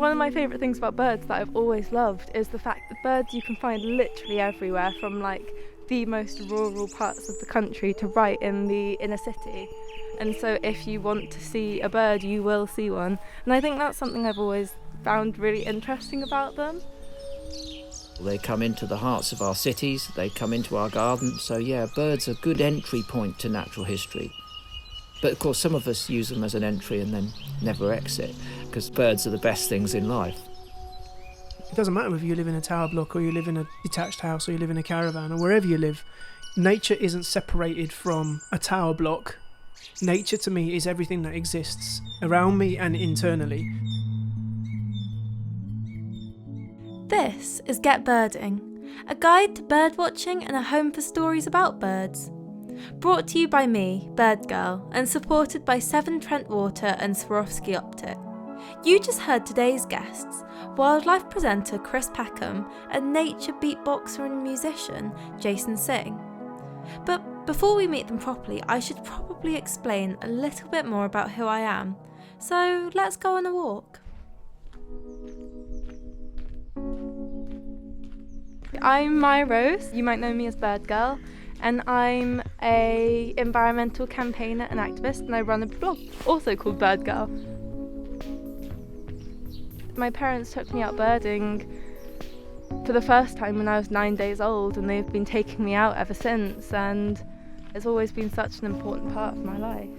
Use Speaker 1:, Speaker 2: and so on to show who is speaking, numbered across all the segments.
Speaker 1: One of my favourite things about birds that I've always loved is the fact that birds you can find literally everywhere, from like the most rural parts of the country to right in the inner city. And so if you want to see a bird, you will see one. And I think that's something I've always found really interesting about them.
Speaker 2: They come into the hearts of our cities, they come into our gardens, so yeah, birds are a good entry point to natural history. But of course some of us use them as an entry and then never exit, because birds are the best things in life.
Speaker 3: It doesn't matter if you live in a tower block or you live in a detached house or you live in a caravan or wherever you live, nature isn't separated from a tower block. Nature to me is everything that exists around me and internally.
Speaker 4: This is Get Birding, a guide to birdwatching and a home for stories about birds. Brought to you by me, Bird Girl, and supported by Severn Trent Water and Swarovski Optic. You just heard today's guests, wildlife presenter Chris Packham and nature beatboxer and musician Jason Singh. But before we meet them properly, I should probably explain a little bit more about who I am. So let's go on a walk.
Speaker 1: I'm Mya-Rose, you might know me as Bird Girl, and I'm a environmental campaigner and activist, and I run a blog also called Bird Girl. My parents took me out birding for the first time when I was 9 days old, and they've been taking me out ever since, and it's always been such an important part of my life.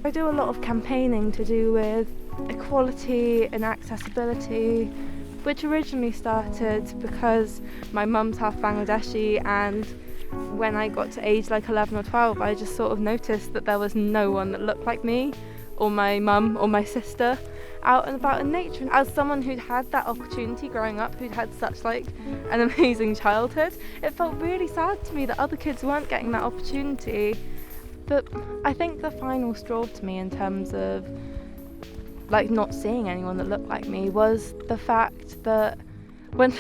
Speaker 1: I do a lot of campaigning to do with equality and accessibility, which originally started because my mum's half Bangladeshi, and when I got to age like 11 or 12, I just sort of noticed that there was no one that looked like me or my mum or my sister out and about in nature. And as someone who'd had that opportunity growing up, who'd had such like an amazing childhood, it felt really sad to me that other kids weren't getting that opportunity. But I think the final straw to me in terms of like not seeing anyone that looked like me was the fact that when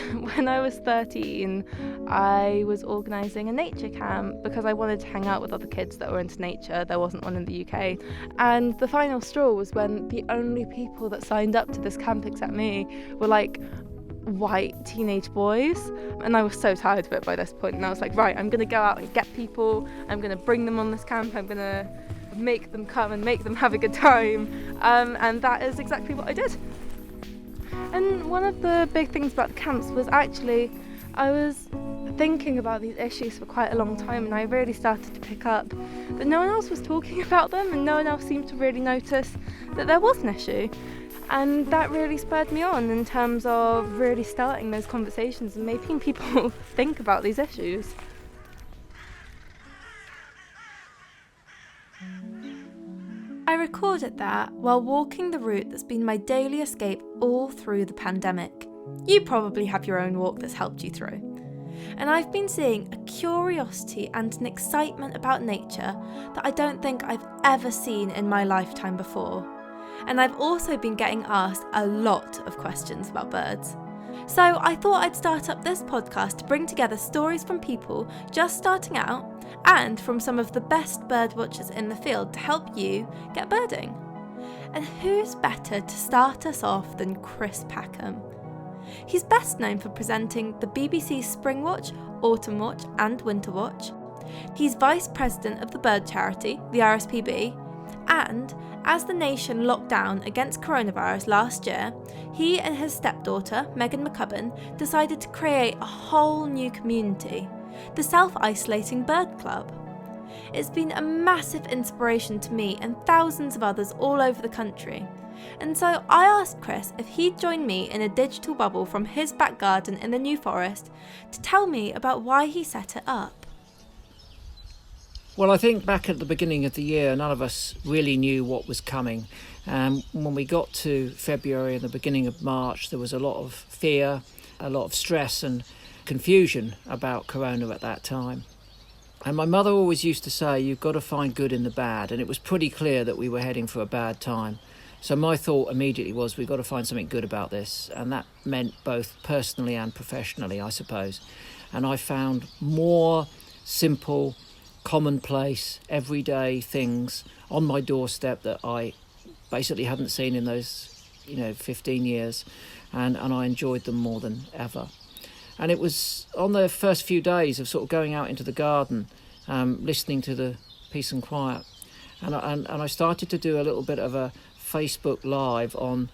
Speaker 1: I was 13, I was organising a nature camp because I wanted to hang out with other kids that were into nature. There wasn't one in the UK. And the final straw was when the only people that signed up to this camp except me were like white teenage boys. And I was so tired of it by this point. And I was like, right, I'm going to go out and get people. I'm going to bring them on this camp. I'm going to make them come and make them have a good time. And that is exactly what I did. And one of the big things about the camps was actually I was thinking about these issues for quite a long time, and I really started to pick up that no one else was talking about them and no one else seemed to really notice that there was an issue. And that really spurred me on in terms of really starting those conversations and making people think about these issues.
Speaker 4: I recorded that while walking the route that's been my daily escape all through the pandemic. You probably have your own walk that's helped you through. And I've been seeing a curiosity and an excitement about nature that I don't think I've ever seen in my lifetime before. And I've also been getting asked a lot of questions about birds. So I thought I'd start up this podcast to bring together stories from people just starting out and from some of the best birdwatchers in the field to help you get birding. And who's better to start us off than Chris Packham? He's best known for presenting the BBC Spring Watch, Autumn Watch and Winter Watch. He's Vice President of the bird charity, the RSPB, and as the nation locked down against coronavirus last year, he and his stepdaughter, Megan McCubbin, decided to create a whole new community, the Self-Isolating Bird Club. It's been a massive inspiration to me and thousands of others all over the country. And so I asked Chris if he'd join me in a digital bubble from his back garden in the New Forest to tell me about why he set it up.
Speaker 2: Well, I think back at the beginning of the year, none of us really knew what was coming. When we got to February and the beginning of March, there was a lot of fear, a lot of stress and confusion about corona at that time. And my mother always used to say, you've got to find good in the bad. And it was pretty clear that we were heading for a bad time. So my thought immediately was, we've got to find something good about this. And that meant both personally and professionally, I suppose. And I found more simple, commonplace, everyday things on my doorstep that I basically hadn't seen in those 15 years, and I enjoyed them more than ever. And it was on the first few days of sort of going out into the garden, listening to the peace and quiet, and I started to do a little bit of a Facebook Live on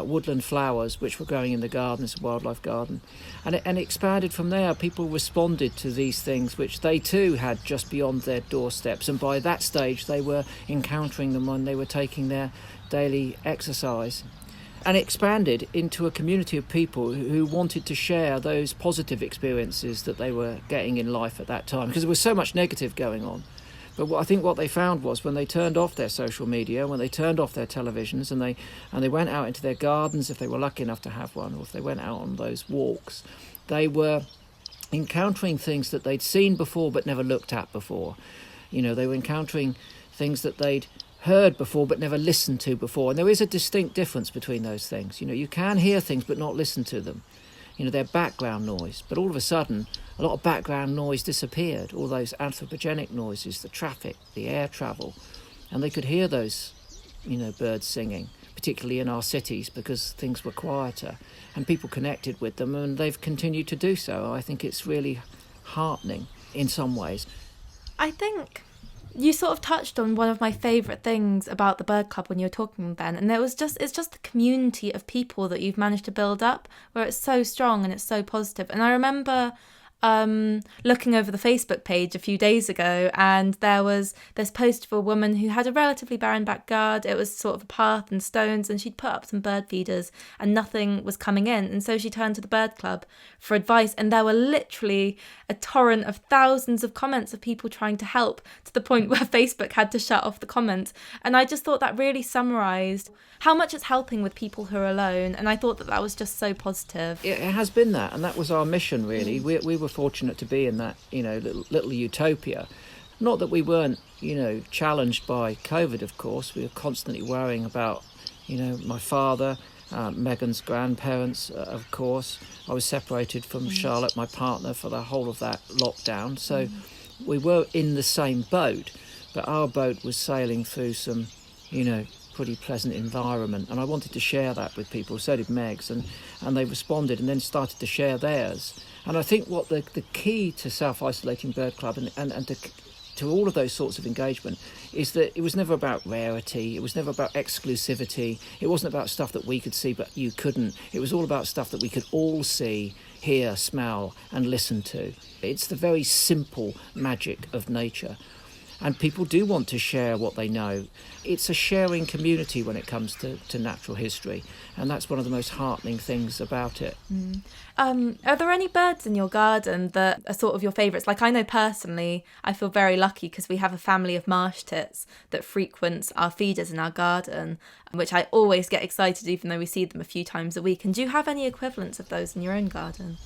Speaker 2: woodland flowers which were growing in the garden. It's a wildlife garden, and it expanded from there. People responded to these things which they too had just beyond their doorsteps, and by that stage they were encountering them when they were taking their daily exercise, and it expanded into a community of people who wanted to share those positive experiences that they were getting in life at that time, because there was so much negative going on. But I think what they found was when they turned off their social media, when they turned off their televisions, and they went out into their gardens, if they were lucky enough to have one, or if they went out on those walks, they were encountering things that they'd seen before but never looked at before. They were encountering things that they'd heard before but never listened to before. And there is a distinct difference between those things. You can hear things but not listen to them. They're background noise. But all of a sudden, a lot of background noise disappeared. All those anthropogenic noises, the traffic, the air travel. And they could hear those, birds singing, particularly in our cities, because things were quieter. And people connected with them, and they've continued to do so. I think it's really heartening in some ways.
Speaker 4: I think you sort of touched on one of my favourite things about the Bird Club when you were talking then, and it's just the community of people that you've managed to build up, where it's so strong and it's so positive. And I remember looking over the Facebook page a few days ago, and there was this post of a woman who had a relatively barren backyard. It was sort of a path and stones, and she'd put up some bird feeders and nothing was coming in, and so she turned to the Bird Club for advice, and there were literally a torrent of thousands of comments of people trying to help, to the point where Facebook had to shut off the comments. And I just thought that really summarised how much it's helping with people who are alone, and I thought that was just so positive.
Speaker 2: It has been that, and that was our mission, really. We were fortunate to be in that, little utopia. Not that we weren't, challenged by COVID, of course. We were constantly worrying about, my father, Megan's grandparents, of course. I was separated from Charlotte, my partner, for the whole of that lockdown. So we were in the same boat, but our boat was sailing through some, pretty pleasant environment, and I wanted to share that with people. So did Meg's, and they responded and then started to share theirs. And I think what the key to self-isolating Bird Club and to all of those sorts of engagement is that it was never about rarity, it was never about exclusivity, it wasn't about stuff that we could see but you couldn't. It was all about stuff that we could all see, hear, smell and listen to. It's the very simple magic of nature. And people do want to share what they know. It's a sharing community when it comes to natural history, and that's one of the most heartening things about it.
Speaker 4: Are there any birds in your garden that are sort of your favourites? Like, I know personally, I feel very lucky because we have a family of marsh tits that frequents our feeders in our garden, which I always get excited even though we see them a few times a week. And do you have any equivalents of those in your own garden?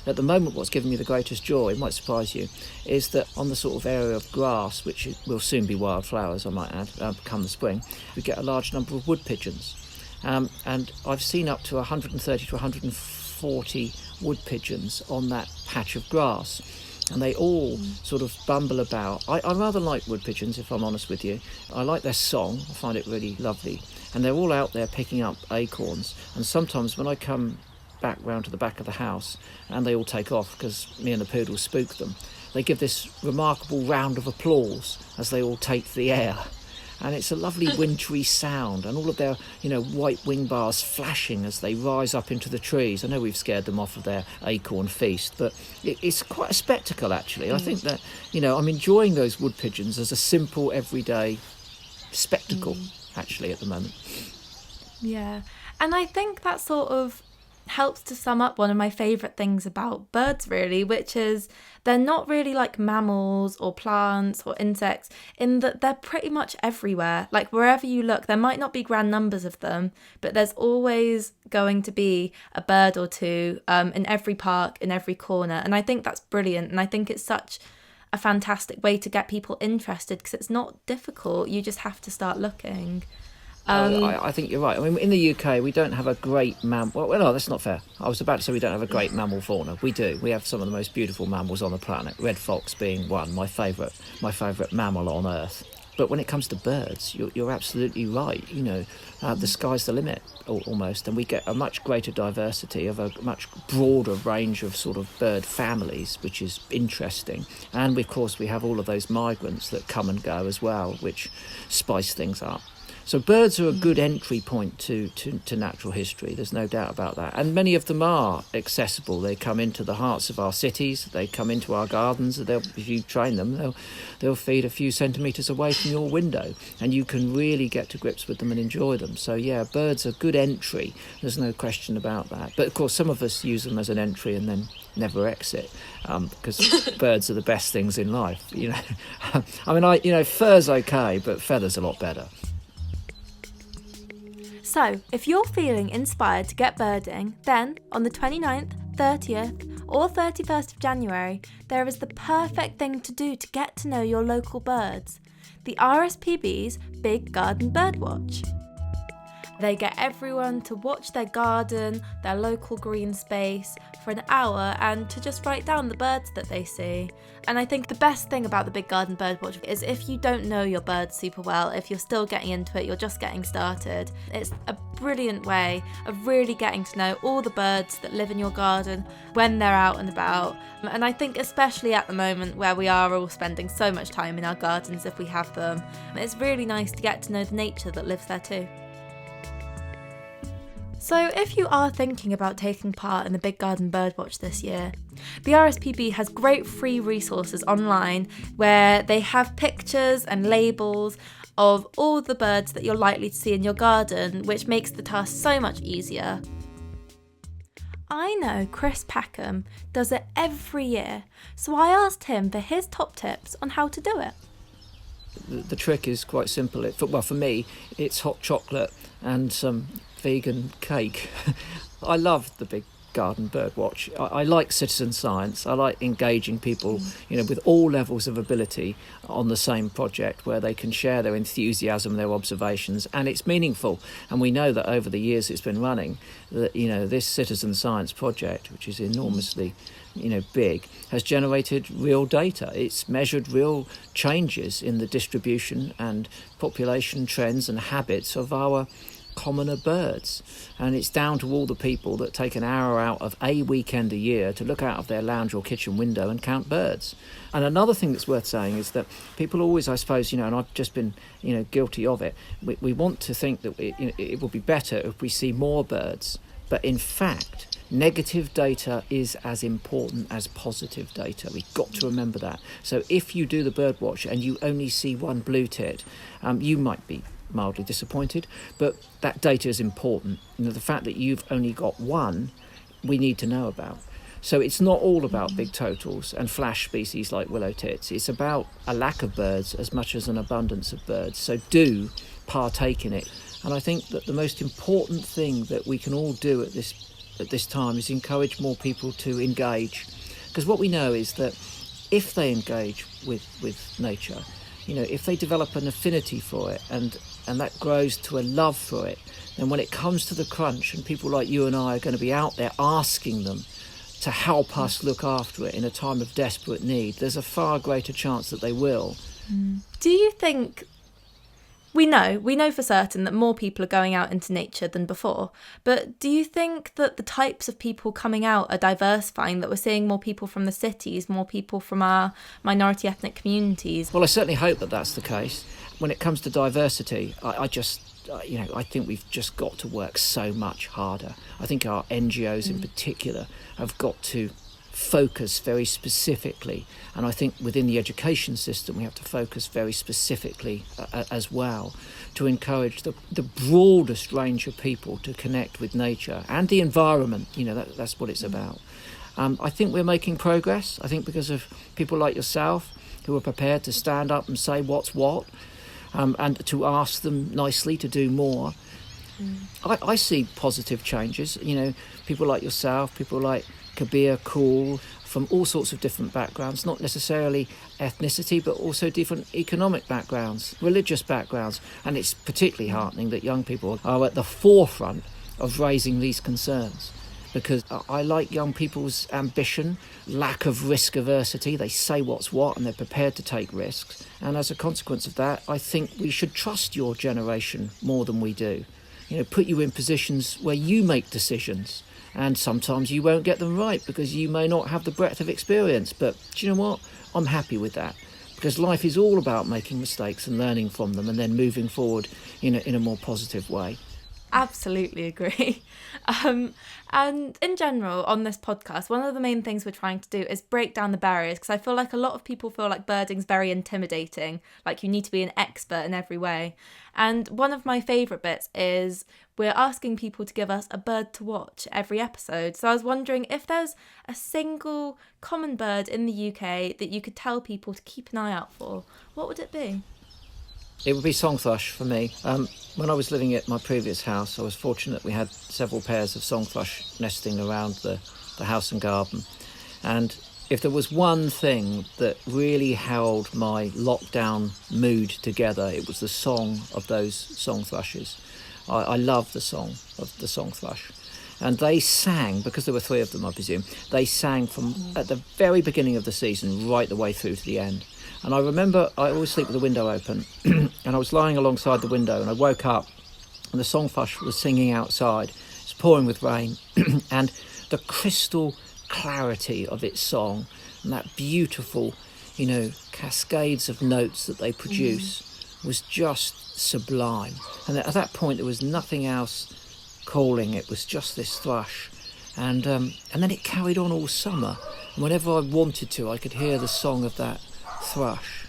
Speaker 2: At the moment, what's given me the greatest joy, it might surprise you, is that on the sort of area of grass, which will soon be wildflowers, I might add, come the spring, we get a large number of wood pigeons. And I've seen up to 130 to 140 wood pigeons on that patch of grass. And they all sort of bumble about. I rather like wood pigeons, if I'm honest with you. I like their song. I find it really lovely. And they're all out there picking up acorns. And sometimes when I come back round to the back of the house and they all take off because me and the poodle spook them, they give this remarkable round of applause as they all take the air, and it's a lovely wintry sound, and all of their white wing bars flashing as they rise up into the trees. I know we've scared them off of their acorn feast, but it's quite a spectacle actually. I think that I'm enjoying those wood pigeons as a simple everyday spectacle actually at the moment.
Speaker 4: Yeah, and I think that sort of helps to sum up one of my favourite things about birds, really, which is they're not really like mammals or plants or insects, in that they're pretty much everywhere. Like, wherever you look, there might not be grand numbers of them, but there's always going to be a bird or two in every park, in every corner. And I think that's brilliant, and I think it's such a fantastic way to get people interested, because it's not difficult, you just have to start looking.
Speaker 2: I think you're right. I mean, in the UK, we don't have a great mammal. Well, no, that's not fair. I was about to say we don't have a great mammal fauna. We do. We have some of the most beautiful mammals on the planet. Red fox being one, my favourite mammal on Earth. But when it comes to birds, you're absolutely right. The sky's the limit almost, and we get a much greater diversity of a much broader range of sort of bird families, which is interesting. And of course, we have all of those migrants that come and go as well, which spice things up. So birds are a good entry point to natural history, there's no doubt about that. And many of them are accessible. They come into the hearts of our cities, they come into our gardens. If you train them, they'll feed a few centimetres away from your window, and you can really get to grips with them and enjoy them. So yeah, birds are good entry, there's no question about that. But of course, some of us use them as an entry and then never exit, because birds are the best things in life. I mean, fur's okay, but feathers a lot better.
Speaker 4: So, if you're feeling inspired to get birding, then on the 29th, 30th or 31st of January, there is the perfect thing to do to get to know your local birds, the RSPB's Big Garden Birdwatch. They get everyone to watch their garden, their local green space, for an hour and to just write down the birds that they see. And I think the best thing about the Big Garden Birdwatch is if you don't know your birds super well, if you're still getting into it, you're just getting started, it's a brilliant way of really getting to know all the birds that live in your garden when they're out and about. And I think especially at the moment where we are all spending so much time in our gardens if we have them, it's really nice to get to know the nature that lives there too. So if you are thinking about taking part in the Big Garden Birdwatch this year, the RSPB has great free resources online where they have pictures and labels of all the birds that you're likely to see in your garden, which makes the task so much easier. I know Chris Packham does it every year, so I asked him for his top tips on how to do it.
Speaker 2: The trick is quite simple. For me, it's hot chocolate and some vegan cake. I love the Big Garden Birdwatch. I like citizen science. I like engaging people, with all levels of ability on the same project where they can share their enthusiasm, their observations, and it's meaningful. And we know that over the years it's been running, that this citizen science project, which is enormously big, has generated real data. It's measured real changes in the distribution and population trends and habits of our commoner birds, and it's down to all the people that take an hour out of a weekend a year to look out of their lounge or kitchen window and count birds. And another thing that's worth saying is that people always, I suppose, and I've just been guilty of it, we want to think that it would be better if we see more birds, but in fact negative data is as important as positive data. We've got to remember that. So if you do the birdwatch and you only see one blue tit, you might be mildly disappointed, but that data is important. The fact that you've only got one, we need to know about. So it's not all about big totals and flash species like willow tits. It's about a lack of birds as much as an abundance of birds. So do partake in it. And I think that the most important thing that we can all do at this time is encourage more people to engage. Because what we know is that if they engage with nature, if they develop an affinity for it and that grows to a love for it, then when it comes to the crunch and people like you and I are going to be out there asking them to help us look after it in a time of desperate need, there's a far greater chance that they will.
Speaker 4: Do you think, we know for certain that more people are going out into nature than before, but do you think that the types of people coming out are diversifying, that we're seeing more people from the cities, more people from our minority ethnic communities?
Speaker 2: Well, I certainly hope that that's the case. When it comes to diversity, I think we've just got to work so much harder. I think our NGOs in particular have got to focus very specifically, and I think within the education system we have to focus very specifically as well to encourage the broadest range of people to connect with nature and the environment. That's what it's about. I think we're making progress. I think because of people like yourself who are prepared to stand up and say what's what, and to ask them nicely to do more. I see positive changes. People like yourself, people like Kabir, Cool, from all sorts of different backgrounds, not necessarily ethnicity, but also different economic backgrounds, religious backgrounds. And it's particularly heartening that young people are at the forefront of raising these concerns. because I like young people's ambition, lack of risk aversity. They say what's what and they're prepared to take risks. And as a consequence of that, I think we should trust your generation more than we do. Put you in positions where you make decisions. And sometimes you won't get them right because you may not have the breadth of experience. But do you know what? I'm happy with that. Because life is all about making mistakes and learning from them and then moving forward in a more positive way.
Speaker 4: Absolutely agree. And in general, on this podcast, one of the main things we're trying to do is break down the barriers, because I feel like a lot of people feel like birding's very intimidating, like you need to be an expert in every way. And one of my favourite bits is we're asking people to give us a bird to watch every episode. So I was wondering if there's a single common bird in the UK that you could tell people to keep an eye out for, what would it be?
Speaker 2: It would be song thrush for me. When I was living at my previous house, I was fortunate we had several pairs of song thrush nesting around the house and garden. And if there was one thing that really held my lockdown mood together, it was the song of those song thrushes. I love the song of the song thrush. And they sang, because there were 3 of them, I presume, they sang from at the very beginning of the season right the way through to the end. And I remember I always sleep with the window open, and I was lying alongside the window and I woke up and the song thrush was singing outside. It's pouring with rain and the crystal clarity of its song and that beautiful, cascades of notes that they produce was just sublime. And at that point there was nothing else calling, it was just this thrush. And then it carried on all summer. And whenever I wanted to, I could hear the song of that thrush.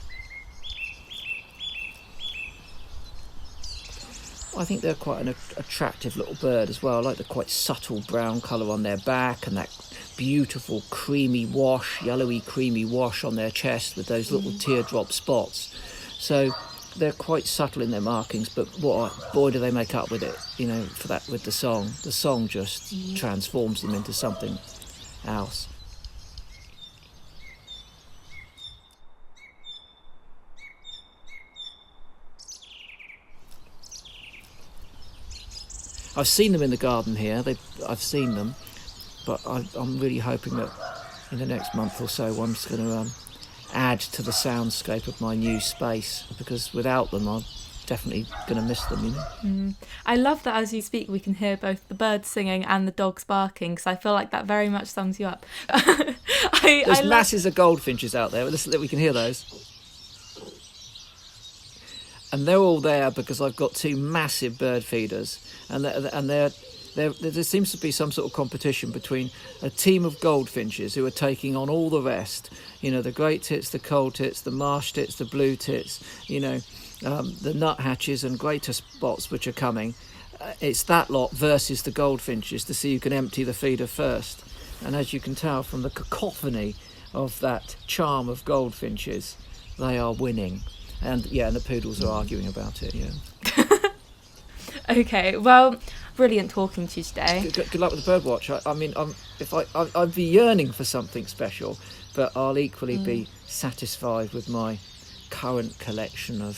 Speaker 2: I think they're quite an attractive little bird as well. I like the quite subtle brown colour on their back and that beautiful creamy wash, yellowy creamy wash on their chest with those little teardrop spots. So they're quite subtle in their markings, but boy do they make up with it, for that with the song. The song just transforms them into something else. I've seen them in the garden here. I've seen them, but I'm really hoping that in the next month or so, I'm just going to add to the soundscape of my new space, because without them, I'm definitely going to miss them.
Speaker 4: I love that as you speak, we can hear both the birds singing and the dogs barking, because I feel like that very much sums you up.
Speaker 2: There's masses of goldfinches out there. We can hear those. And they're all there because I've got 2 massive bird feeders, and there seems to be some sort of competition between a team of goldfinches who are taking on all the rest. The great tits, the coal tits, the marsh tits, the blue tits, the nuthatches and greater spots which are coming. It's that lot versus the goldfinches to see who can empty the feeder first. And as you can tell from the cacophony of that charm of goldfinches, they are winning. And and the poodles are arguing about it,
Speaker 4: Okay, well, brilliant talking to you today.
Speaker 2: Good luck with the birdwatch. I'd be yearning for something special, but I'll equally be satisfied with my current collection of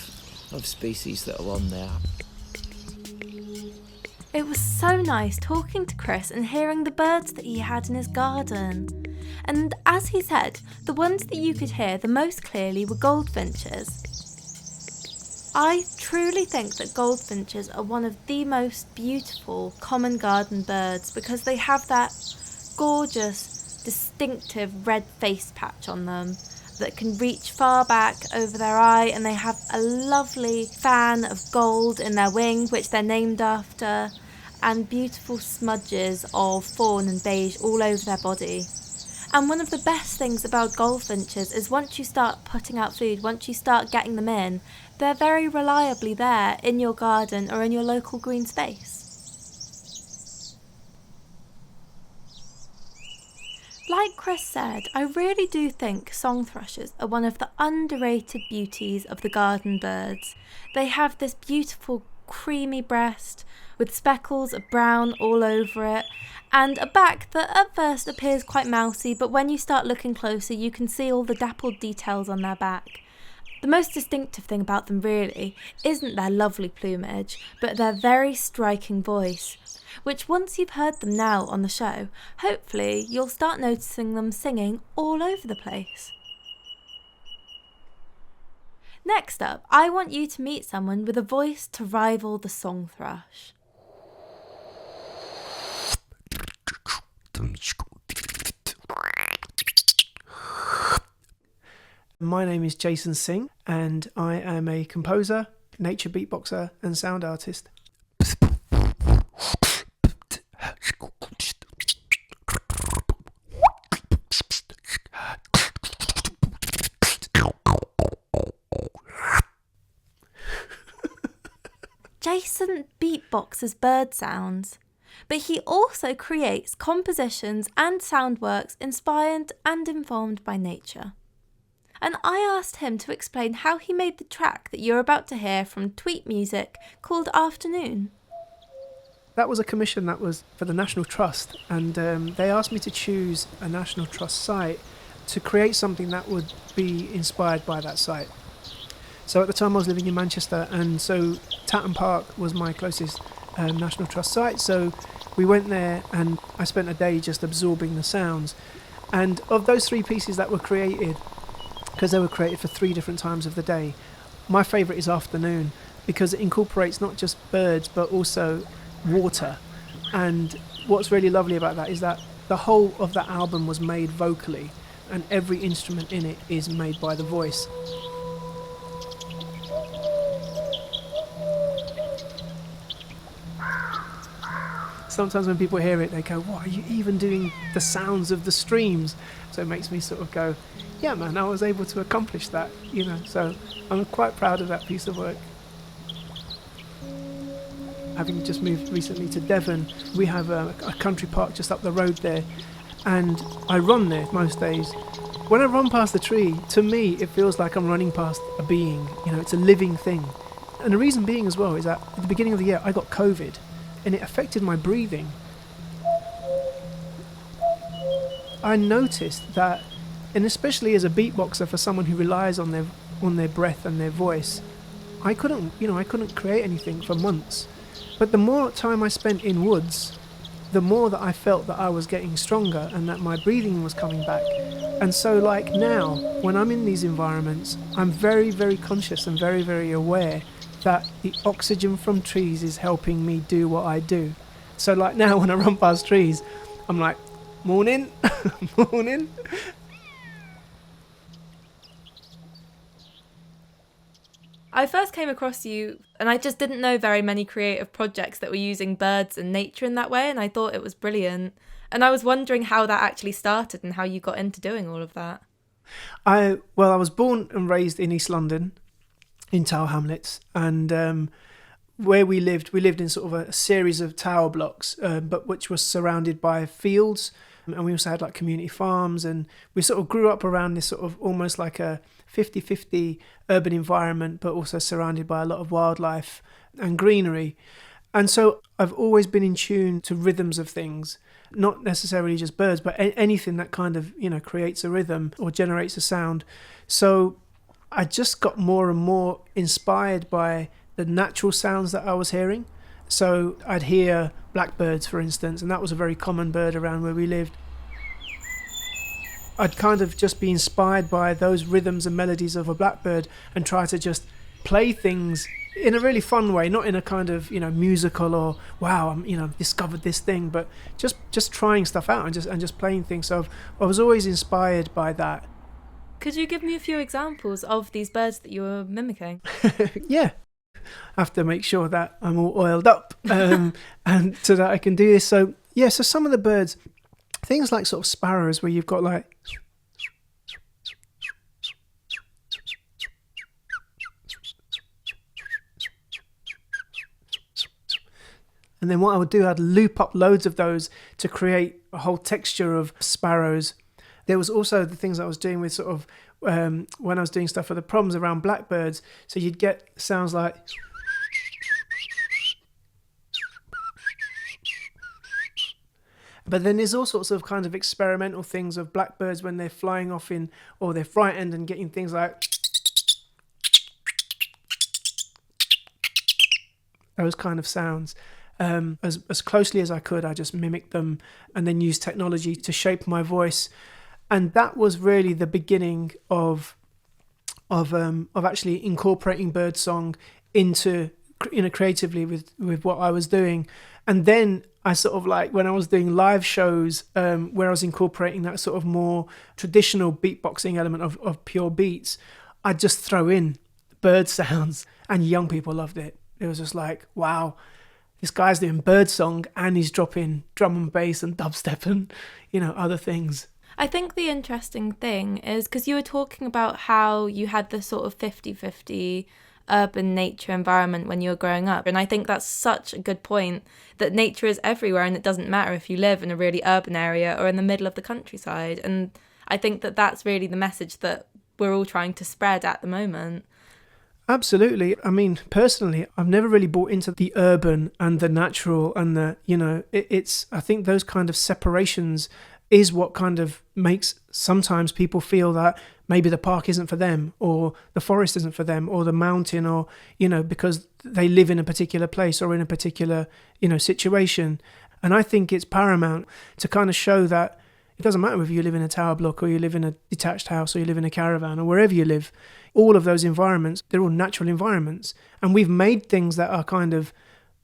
Speaker 2: species that are on there.
Speaker 4: It was so nice talking to Chris and hearing the birds that he had in his garden. And as he said, the ones that you could hear the most clearly were goldfinches. I truly think that goldfinches are one of the most beautiful common garden birds because they have that gorgeous, distinctive red face patch on them that can reach far back over their eye, and they have a lovely fan of gold in their wing, which they're named after, and beautiful smudges of fawn and beige all over their body. And one of the best things about goldfinches is once you start putting out food, once you start getting them in, they're very reliably there in your garden or in your local green space. Like Chris said, I really do think song thrushes are one of the underrated beauties of the garden birds. They have this beautiful creamy breast with speckles of brown all over it, and a back that at first appears quite mousy, but when you start looking closer you can see all the dappled details on their back. The most distinctive thing about them really isn't their lovely plumage, but their very striking voice, which once you've heard them now on the show, hopefully you'll start noticing them singing all over the place. Next up, I want you to meet someone with a voice to rival the song thrush.
Speaker 3: My name is Jason Singh, and I am a composer, nature beatboxer and sound artist.
Speaker 4: Jason beatboxes bird sounds, but he also creates compositions and sound works inspired and informed by nature. And I asked him to explain how he made the track that you're about to hear from Tweet Music called Afternoon.
Speaker 3: That was a commission that was for the National Trust, and they asked me to choose a National Trust site to create something that would be inspired by that site. So at the time I was living in Manchester, and so Tatton Park was my closest National Trust site, so we went there and I spent a day just absorbing the sounds. And of those 3 pieces that were created, because they were created for 3 different times of the day, my favourite is Afternoon, because it incorporates not just birds but also water. And what's really lovely about that is that the whole of that album was made vocally, and every instrument in it is made by the voice. Sometimes when people hear it, they go, "What, are you even doing the sounds of the streams?" So it makes me sort of go, yeah man, I was able to accomplish that, so I'm quite proud of that piece of work. Having just moved recently to Devon, we have a country park just up the road there, and I run there most days. When I run past the tree, to me it feels like I'm running past a being, it's a living thing. And the reason being as well is that at the beginning of the year I got COVID, and it affected my breathing. I noticed that, and especially as a beatboxer, for someone who relies on their breath and their voice, I couldn't create anything for months. But the more time I spent in woods, the more that I felt that I was getting stronger and that my breathing was coming back. And so like now, when I'm in these environments, I'm very, very conscious and very, very aware that the oxygen from trees is helping me do what I do. So like now when I run past trees, I'm like, morning, morning.
Speaker 4: I first came across you and I just didn't know very many creative projects that were using birds and nature in that way, and I thought it was brilliant. And I was wondering how that actually started and how you got into doing all of that.
Speaker 3: I was born and raised in East London, in Tower Hamlets, and where we lived in sort of a series of tower blocks, but which was surrounded by fields, and we also had like community farms, and we sort of grew up around this sort of almost like a 50-50 urban environment, but also surrounded by a lot of wildlife and greenery. And so I've always been in tune to rhythms of things, not necessarily just birds, but anything that kind of, creates a rhythm or generates a sound. So I just got more and more inspired by the natural sounds that I was hearing. So I'd hear blackbirds, for instance, and that was a very common bird around where we lived. I'd kind of just be inspired by those rhythms and melodies of a blackbird and try to just play things in a really fun way, not in a kind of, musical or, wow, I'm, discovered this thing, but just trying stuff out and just playing things. So I was always inspired by that.
Speaker 4: Could you give me a few examples of these birds that you were mimicking?
Speaker 3: Yeah. I have to make sure that I'm all oiled up and so that I can do this. So some of the birds, things like sort of sparrows, where you've got like, and then what I would do, I'd loop up loads of those to create a whole texture of sparrows. There was also the things I was doing with sort of when I was doing stuff for the proms around blackbirds. So you'd get sounds like, but then there's all sorts of kind of experimental things of blackbirds when they're flying off or they're frightened and getting things like, those kind of sounds. As closely as I could, I just mimicked them and then used technology to shape my voice. And that was really the beginning of actually incorporating birdsong into, creatively with what I was doing. And then I sort of like, when I was doing live shows where I was incorporating that sort of more traditional beatboxing element of pure beats, I'd just throw in bird sounds, and young people loved it. It was just like, wow, this guy's doing birdsong and he's dropping drum and bass and dubstep and, other things.
Speaker 4: I think the interesting thing is, because you were talking about how you had this sort of 50-50 urban nature environment when you were growing up, and I think that's such a good point, that nature is everywhere and it doesn't matter if you live in a really urban area or in the middle of the countryside. And I think that that's really the message that we're all trying to spread at the moment.
Speaker 3: Absolutely. I mean, personally, I've never really bought into the urban and the natural and the, it's, I think those kind of separations is what kind of makes sometimes people feel that maybe the park isn't for them, or the forest isn't for them, or the mountain, or, because they live in a particular place or in a particular, situation. And I think it's paramount to kind of show that it doesn't matter if you live in a tower block or you live in a detached house or you live in a caravan or wherever you live, all of those environments, they're all natural environments. And we've made things that are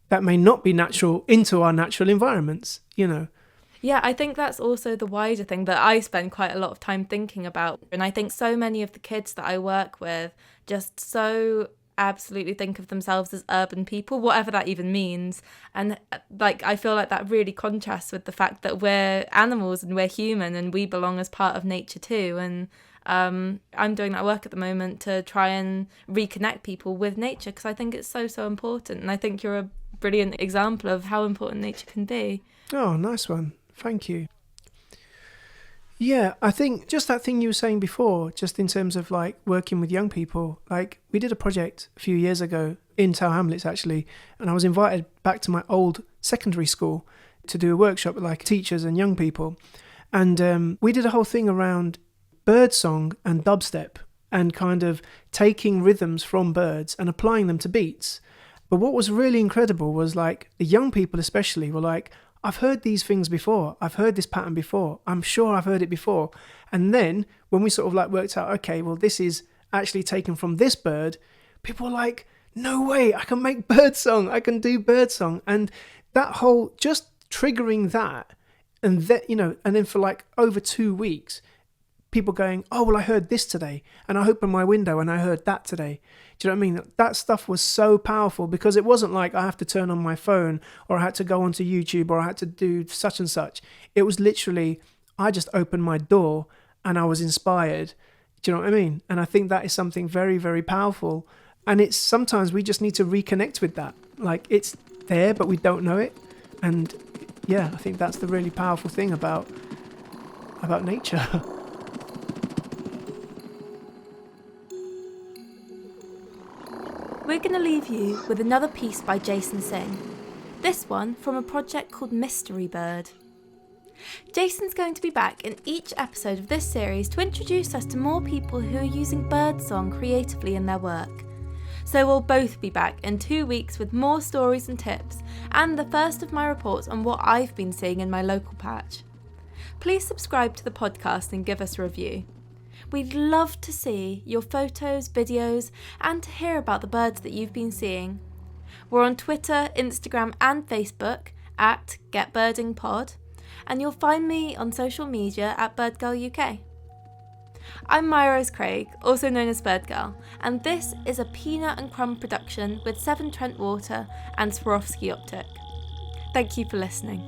Speaker 3: that may not be natural into our natural environments,
Speaker 4: Yeah, I think that's also the wider thing that I spend quite a lot of time thinking about. And I think so many of the kids that I work with just so absolutely think of themselves as urban people, whatever that even means. And I feel like that really contrasts with the fact that we're animals and we're human and we belong as part of nature too. And I'm doing that work at the moment to try and reconnect people with nature, because I think it's so important. And I think you're a brilliant example of how important nature can be.
Speaker 3: Oh, nice one. Thank you. Yeah, I think just that thing you were saying before, just in terms of like working with young people, like we did a project a few years ago in Tower Hamlets actually, and I was invited back to my old secondary school to do a workshop with like teachers and young people. And we did a whole thing around birdsong and dubstep and kind of taking rhythms from birds and applying them to beats. But what was really incredible was like the young people especially were like, I've heard these things before. I've heard this pattern before. I'm sure I've heard it before. And then when we sort of like worked out, okay, well, this is actually taken from this bird, people were like, no way, I can make birdsong. I can do birdsong. And that whole, just triggering that, and that, and then for like over 2 weeks, people going, oh, well, I heard this today, and I opened my window and I heard that today. Do you know what I mean? That stuff was so powerful, because it wasn't like I have to turn on my phone or I had to go onto YouTube or I had to do such and such. It was literally, I just opened my door and I was inspired. Do you know what I mean? And I think that is something very, very powerful. And it's sometimes we just need to reconnect with that. Like it's there, but we don't know it. And yeah, I think that's the really powerful thing about nature.
Speaker 4: We're going to leave you with another piece by Jason Singh, this one from a project called Mystery Bird. Jason's going to be back in each episode of this series to introduce us to more people who are using birdsong creatively in their work. So we'll both be back in 2 weeks with more stories and tips, and the first of my reports on what I've been seeing in my local patch. Please subscribe to the podcast and give us a review. We'd love to see your photos, videos, and to hear about the birds that you've been seeing. We're on Twitter, Instagram, and Facebook at GetBirdingPod, and you'll find me on social media at BirdGirlUK. I'm Mya-Rose Craig, also known as Birdgirl, and this is a Peanut and Crumb production with Severn Trent Water and Swarovski Optic. Thank you for listening.